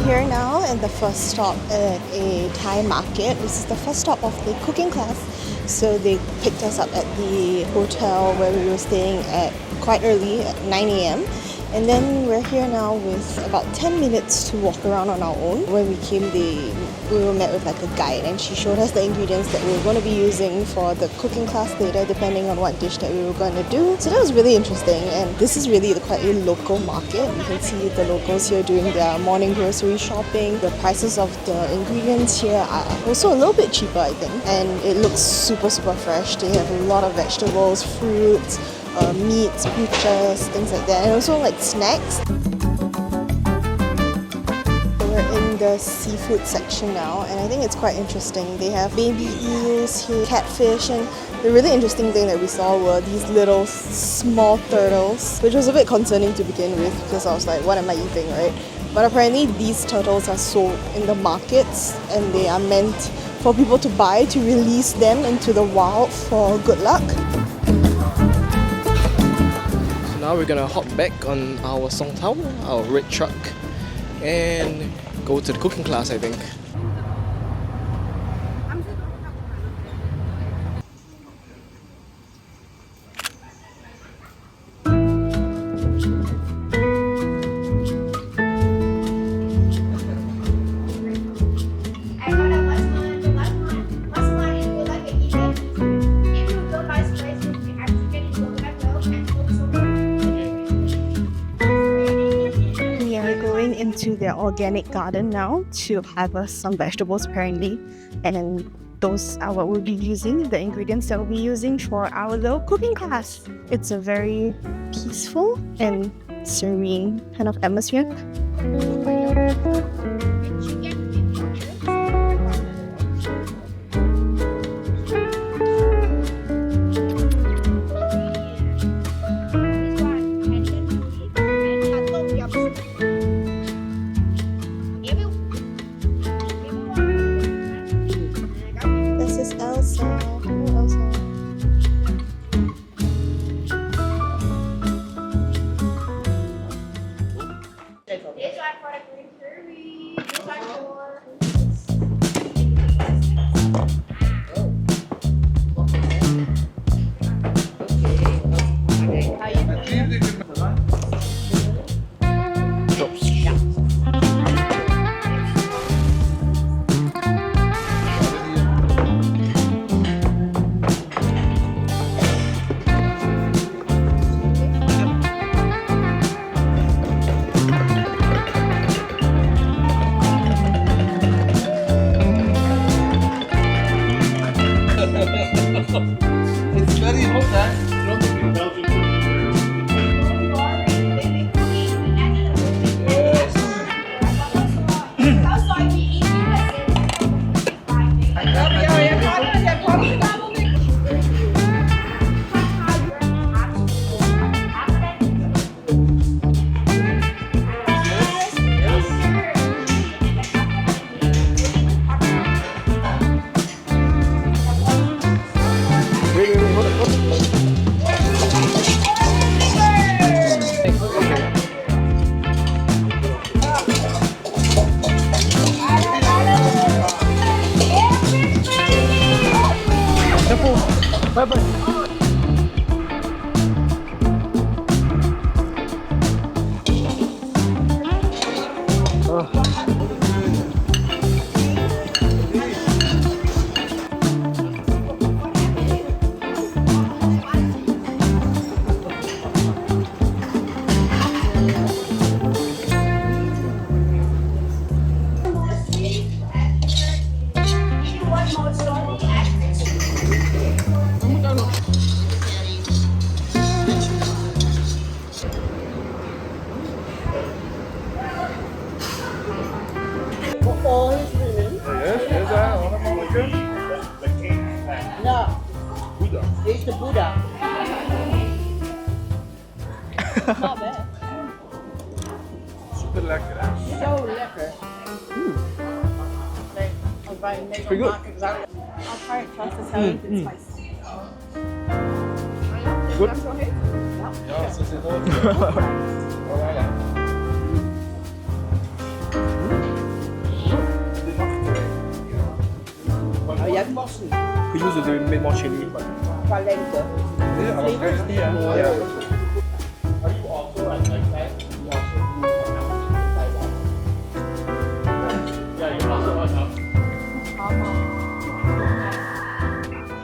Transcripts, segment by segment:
Here now and the first stop at a Thai market. This is the first stop of the cooking class. So they picked us up at the hotel where we were staying at quite early at 9 a.m. And then we're here now with about 10 minutes to walk around on our own. When we came, we were met with like a guide and she showed us the ingredients that we were going to be using for the cooking class later, depending on what dish that we were going to do. So that was really interesting, and this is really quite a local market. You can see the locals here doing their morning grocery shopping. The prices of the ingredients here are also a little bit cheaper, I think, and it looks super fresh. They have a lot of vegetables, fruits, meats, butchers, things like that, and also like snacks. We're in the seafood section now, and I think it's quite interesting. They have baby eels here, catfish, and the really interesting thing that we saw were these little small turtles, which was a bit concerning to begin with because I was like, what am I eating, right? But apparently these turtles are sold in the markets and they are meant for people to buy to release them into the wild for good luck. Now we're gonna hop back on our song tao, our red truck, and go to the cooking class, I think. Into their organic garden now to harvest some vegetables apparently, and those are what we'll be using, the ingredients that we'll be using for our little cooking class. It's a very peaceful and serene kind of atmosphere. It's very hot, Bye-bye. Buddha. It's the Buddha. Not bad. Super lekker, hè? So lekker. Pretty good. I'll try it first to tell you if it's spicy. Good. Ja, ze zit ook. Oh, jij hebt pas niet. We use it to make more chili. Qua lengte. Nee, alles rechts niet, hè? Ja.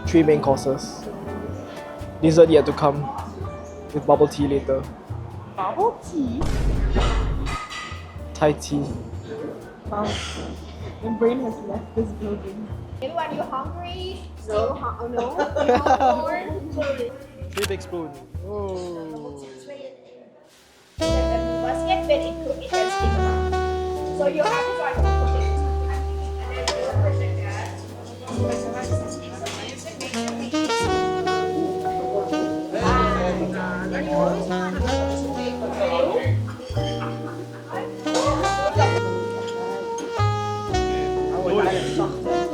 Three main courses. Dessert yet to come. With bubble tea later. Bubble tea? Thai tea. Wow. My brain has left this building. Everyone, you hungry? No. No? You hungry? 3 big spoon. Oh. The basket when it cook, it can stick around. So you have to try to cook it. And then you press like that. And you always want to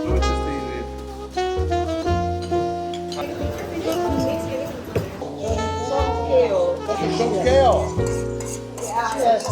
Nooit is die weer. Some kale. Yes.